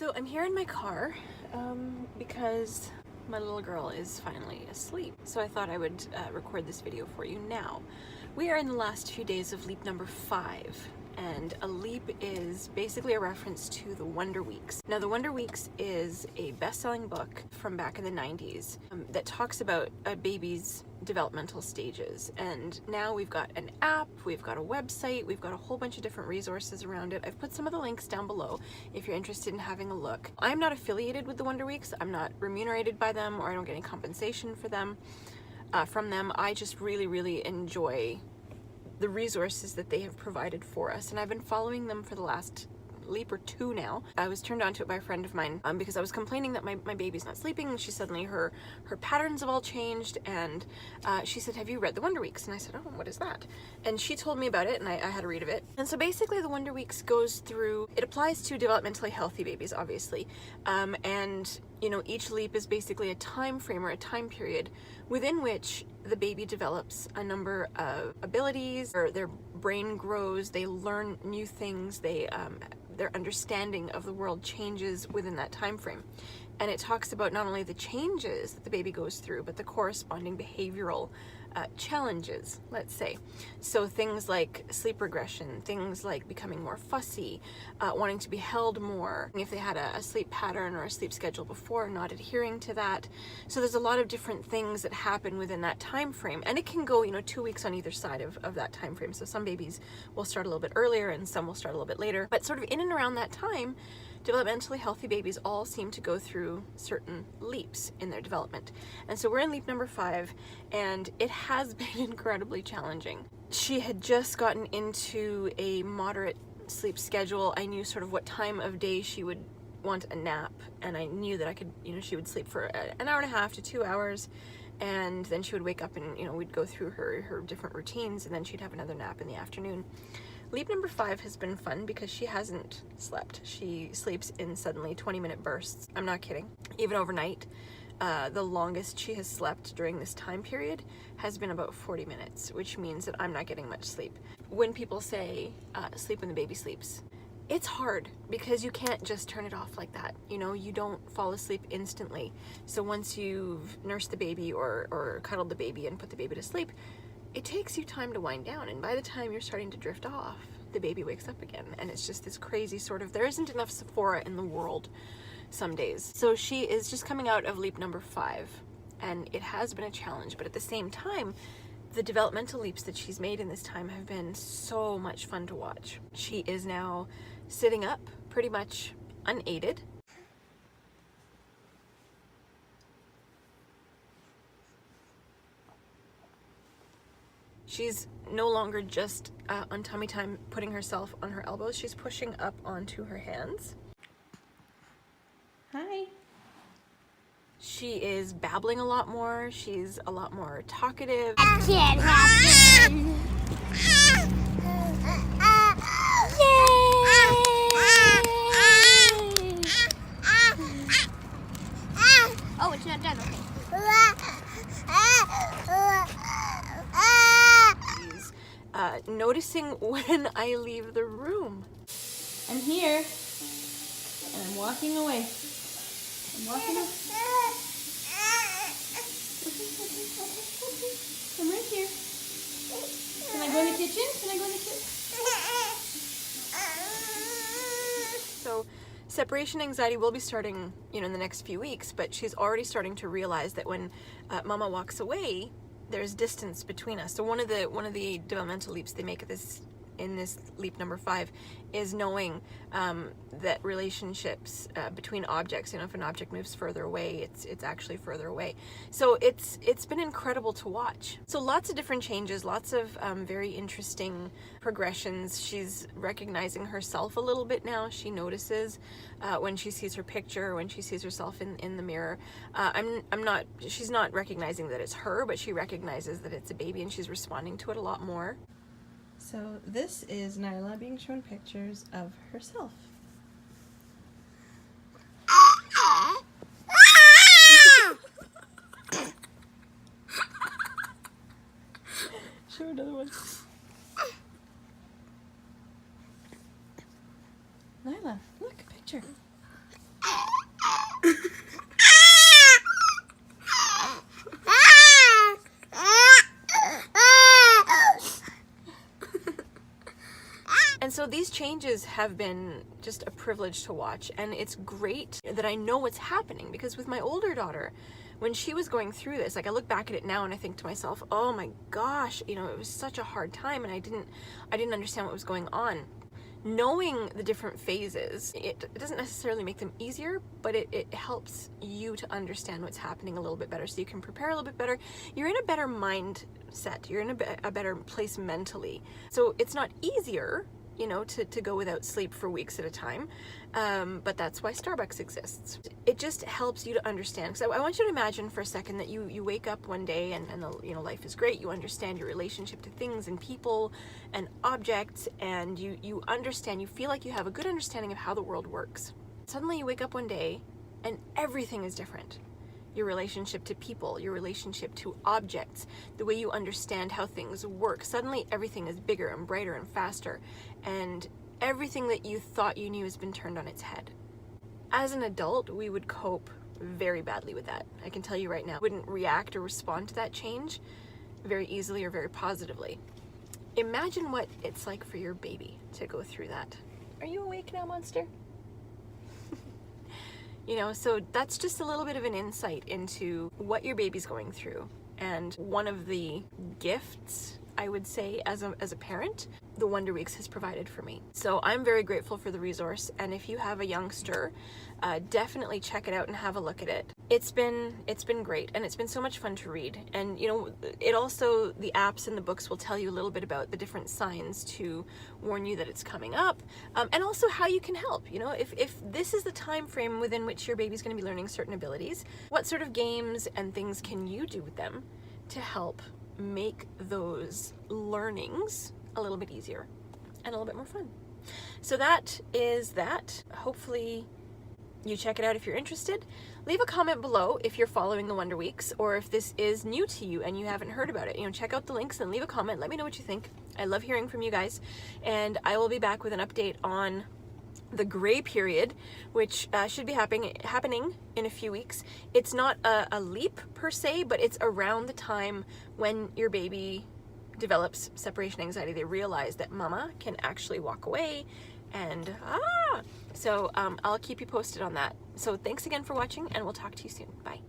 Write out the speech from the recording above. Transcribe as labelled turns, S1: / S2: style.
S1: So I'm here in my car because my little girl is finally asleep. So I thought I would record this video for you now. We are in the last few days of leap number 5. And a leap is basically a reference to the Wonder Weeks. Now, the Wonder Weeks is a best-selling book from back in the 90s that talks about a baby's developmental stages. And now we've got an app, we've got a website, we've got a whole bunch of different resources around it. I've put some of the links down below if you're interested in having a look. I'm not affiliated with the Wonder Weeks. I'm not remunerated by them, or I don't get any compensation for them, from them. I just really enjoy the resources that they have provided for us, and I've been following them for the last leap or 2 now. I was turned on to it by a friend of mine because I was complaining that my baby's not sleeping, and she suddenly her patterns have all changed, and she said, "Have you read the Wonder Weeks?" And I said, "Oh, what is that?" And she told me about it, and I had a read of it. And so basically the Wonder Weeks goes through, it applies to developmentally healthy babies, obviously, and you know, each leap is basically a time frame or a time period within which the baby develops a number of abilities, or their brain grows, they learn new things, their understanding of the world changes within that time frame. And it talks about not only the changes that the baby goes through, but the corresponding behavioral challenges, let's say. So things like sleep regression, things like becoming more fussy, wanting to be held more, if they had a sleep pattern or a sleep schedule before, not adhering to that. So there's a lot of different things that happen within that time frame, and it can go, you know, 2 weeks on either side of that time frame. So some babies will start a little bit earlier and some will start a little bit later, but sort of in and around that time, developmentally healthy babies all seem to go through certain leaps in their development. And so we're in leap number 5, and it has been incredibly challenging. She had just gotten into a moderate sleep schedule. I knew sort of what time of day she would want a nap, and I knew that I could, you know, she would sleep for an hour and a half to 2 hours, and then she would wake up and, you know, we'd go through her different routines, and then she'd have another nap in the afternoon. Leap number 5 has been fun because she hasn't slept. She sleeps in suddenly 20-minute bursts. I'm not kidding. Even overnight, the longest she has slept during this time period has been about 40 minutes, which means that I'm not getting much sleep. When people say sleep when the baby sleeps, it's hard because you can't just turn it off like that. You know, you don't fall asleep instantly. So once you've nursed the baby or cuddled the baby and put the baby to sleep, it takes you time to wind down, and by the time you're starting to drift off, the baby wakes up again, and it's just this crazy sort of, there isn't enough Sephora in the world some days. So she is just coming out of leap number 5, and it has been a challenge, but at the same time, the developmental leaps that she's made in this time have been so much fun to watch. She is now sitting up pretty much unaided. She's no longer just on tummy time putting herself on her elbows. She's pushing up onto her hands. Hi. She is babbling a lot more. She's a lot more talkative.
S2: That can't happen. Yay! Oh, it's not done. Okay.
S1: Noticing when I leave the room. I'm here, and I'm walking away. I'm walking away. I'm right here. Can I go in the kitchen? Can I go in the kitchen? So, separation anxiety will be starting, you know, in the next few weeks, but she's already starting to realize that when Mama walks away, there's distance between us. So one of the developmental leaps they make in this leap number 5 is knowing that relationships between objects, you know, if an object moves further away, it's actually further away. So it's been incredible to watch. So lots of different changes, lots of very interesting progressions. She's recognizing herself a little bit now. She notices when she sees her picture, when she sees herself in the mirror. She's not recognizing that it's her, but she recognizes that it's a baby, and she's responding to it a lot more. So this is Nyla being shown pictures of herself. Show another one. Nyla, look, a picture. And so these changes have been just a privilege to watch, and it's great that I know what's happening, because with my older daughter, when she was going through this, like I look back at it now and I think to myself, oh my gosh, you know, it was such a hard time and I didn't understand what was going on. Knowing the different phases, it doesn't necessarily make them easier, but it helps you to understand what's happening a little bit better, so you can prepare a little bit better. You're in a better mindset, you're in a better place mentally. So it's not easier, you know, to go without sleep for weeks at a time, but that's why Starbucks exists. It just helps you to understand, because I want you to imagine for a second that you wake up one day and you know, life is great, you understand your relationship to things and people and objects, and you understand, you feel like you have a good understanding of how the world works. Suddenly you wake up one day and everything is different. Your relationship to people, your relationship to objects, the way you understand how things work. Suddenly everything is bigger and brighter and faster, and everything that you thought you knew has been turned on its head. As an adult, we would cope very badly with that. I can tell you right now, wouldn't react or respond to that change very easily or very positively. Imagine what it's like for your baby to go through that. Are you awake now, monster? You know, so that's just a little bit of an insight into what your baby's going through. And one of the gifts, I would say, as a parent, the Wonder Weeks has provided for me. So I'm very grateful for the resource, and if you have a youngster, definitely check it out and have a look at it. It's been great, and it's been so much fun to read. And you know, it also, the apps and the books will tell you a little bit about the different signs to warn you that it's coming up, and also how you can help. You know, if this is the time frame within which your baby's going to be learning certain abilities, what sort of games and things can you do with them to help make those learnings a little bit easier and a little bit more fun. So that is that. Hopefully you check it out if you're interested. Leave a comment below if you're following the Wonder Weeks, or if this is new to you and you haven't heard about it. You know, check out the links and leave a comment. Let me know what you think. I love hearing from you guys, and I will be back with an update on the gray period, which should be happening in a few weeks. It's not a leap per se, but it's around the time when your baby develops separation anxiety. They realize that mama can actually walk away, and so I'll keep you posted on that. So thanks again for watching, and we'll talk to you soon. Bye.